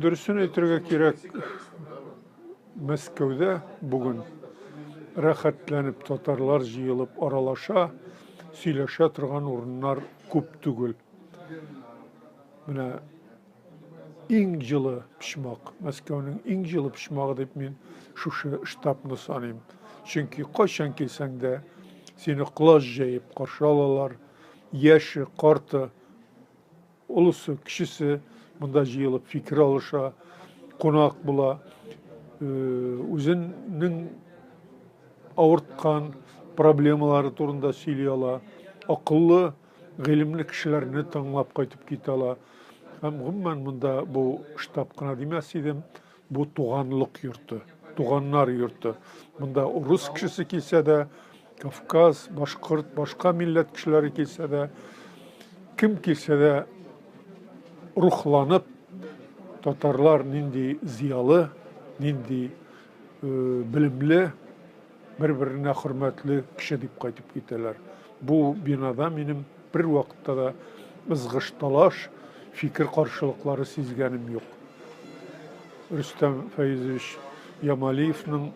Dürüstün aytırga kerak, Мәскәүдә бүген рәхәтләнеп татарлар җыелып аралаша, сөйләшә торган урыннар күп түгел. Менә иң җылы пичмак, Мәскәүнең иң җылы пичмагы дип мин шушы штабны саныйм. Чөнки кайчан килсәң дә сине класс җәеп каршы алалар, яше, карты, улысы, кечесе монда җыелып фикер алыша, кунак була. Үзенең авырткан проблемалары турында сөйли ала, акыллы, гыйлемле кешеләрне тыңлап кайтып китә ала. Һәм гомумән монда бу штаб кына димәс идем, бу туганлык йорты, туганнар йорты. Монда урыс кешесе килсә дә, Кавказ, башкорт, башка милләт кешеләре килсә дә, кем килсә дә рухланып, татарлар нинди зиялы, нинди белемле, бер-беренә хөрмәтле кеше дип кайтып китәләр. Бу бинада минем бер вакытта да ызгыш талаш, фикер каршылыклары сизгәнем юк. Рөстәм Фәйзович Ямалиевның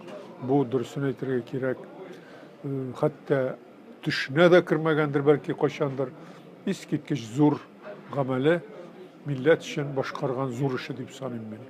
бу дөресен әйтергә кирәк, хәтта төшенә дә кермәгәндер бәлки кайчандыр, искиткеч зур гамәле, милләт өчен башкарган зур эше дип саныйм мин.